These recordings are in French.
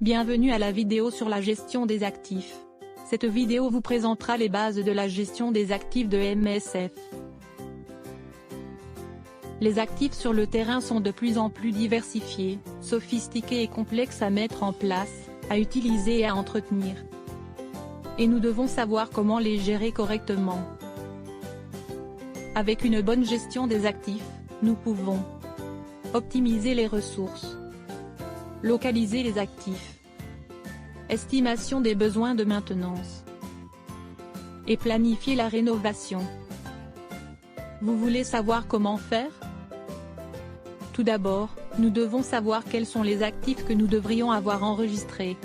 Bienvenue à la vidéo sur la gestion des actifs. Cette vidéo vous présentera les bases de la gestion des actifs de MSF. Les actifs sur le terrain sont de plus en plus diversifiés, sophistiqués et complexes à mettre en place, à utiliser et à entretenir. Et nous devons savoir comment les gérer correctement. Avec une bonne gestion des actifs, nous pouvons optimiser les ressources, localiser les actifs, estimation des besoins de maintenance et planifier la rénovation. Vous voulez savoir comment faire? Tout d'abord, nous devons savoir quels sont les actifs que nous devrions avoir enregistrés.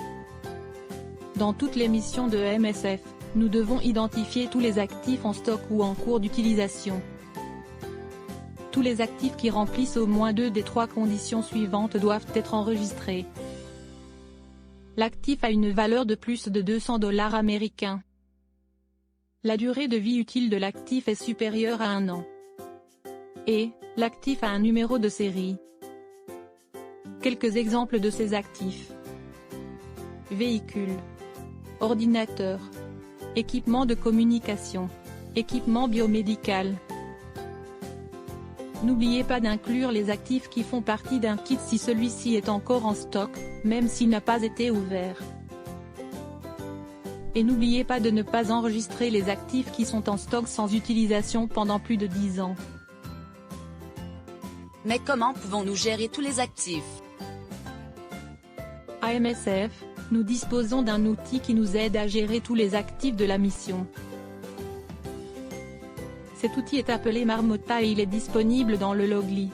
Dans toutes les missions de MSF, nous devons identifier tous les actifs en stock ou en cours d'utilisation. Tous les actifs qui remplissent au moins 2 des 3 conditions suivantes doivent être enregistrés. L'actif a une valeur de plus de $200 américains. La durée de vie utile de l'actif est supérieure à 1 an. Et, l'actif a un numéro de série. Quelques exemples de ces actifs. Véhicule, ordinateur, équipement de communication, équipement biomédical. N'oubliez pas d'inclure les actifs qui font partie d'un kit si celui-ci est encore en stock, même s'il n'a pas été ouvert. Et n'oubliez pas de ne pas enregistrer les actifs qui sont en stock sans utilisation pendant plus de 10 ans. Mais comment pouvons-nous gérer tous les actifs? À MSF, nous disposons d'un outil qui nous aide à gérer tous les actifs de la mission. Cet outil est appelé Marmotta et il est disponible dans le Logly.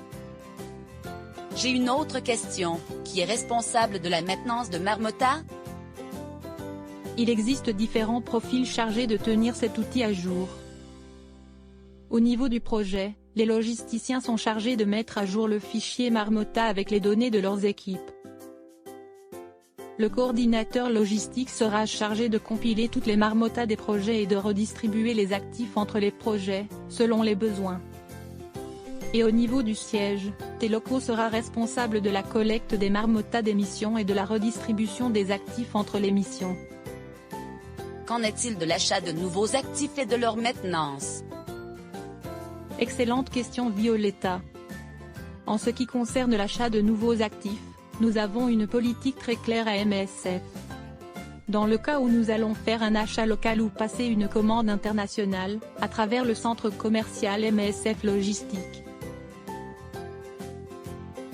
J'ai une autre question. Qui est responsable de la maintenance de Marmotta? Il existe différents profils chargés de tenir cet outil à jour. Au niveau du projet, les logisticiens sont chargés de mettre à jour le fichier Marmotta avec les données de leurs équipes. Le coordinateur logistique sera chargé de compiler toutes les Marmottas des projets et de redistribuer les actifs entre les projets, selon les besoins. Et au niveau du siège, T-Loco sera responsable de la collecte des Marmottas des missions et de la redistribution des actifs entre les missions. Qu'en est-il de l'achat de nouveaux actifs et de leur maintenance? Excellente question Violetta. En ce qui concerne l'achat de nouveaux actifs, nous avons une politique très claire à MSF. Dans le cas où nous allons faire un achat local ou passer une commande internationale, à travers le centre commercial MSF Logistique.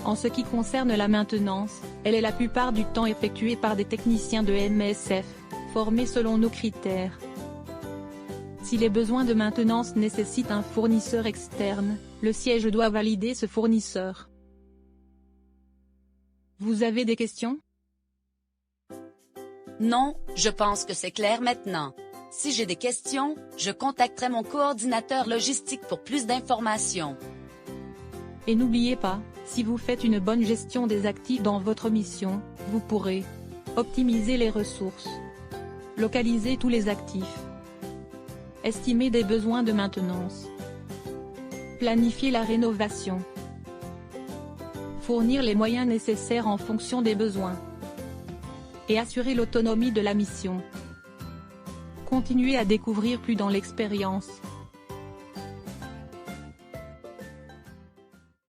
En ce qui concerne la maintenance, elle est la plupart du temps effectuée par des techniciens de MSF, formés selon nos critères. Si les besoins de maintenance nécessitent un fournisseur externe, le siège doit valider ce fournisseur. Vous avez des questions? Non, je pense que c'est clair maintenant. Si j'ai des questions, je contacterai mon coordinateur logistique pour plus d'informations. Et n'oubliez pas, si vous faites une bonne gestion des actifs dans votre mission, vous pourrez optimiser les ressources, localiser tous les actifs, estimer des besoins de maintenance, planifier la rénovation, fournir les moyens nécessaires en fonction des besoins et assurer l'autonomie de la mission. Continuez à découvrir plus dans l'expérience.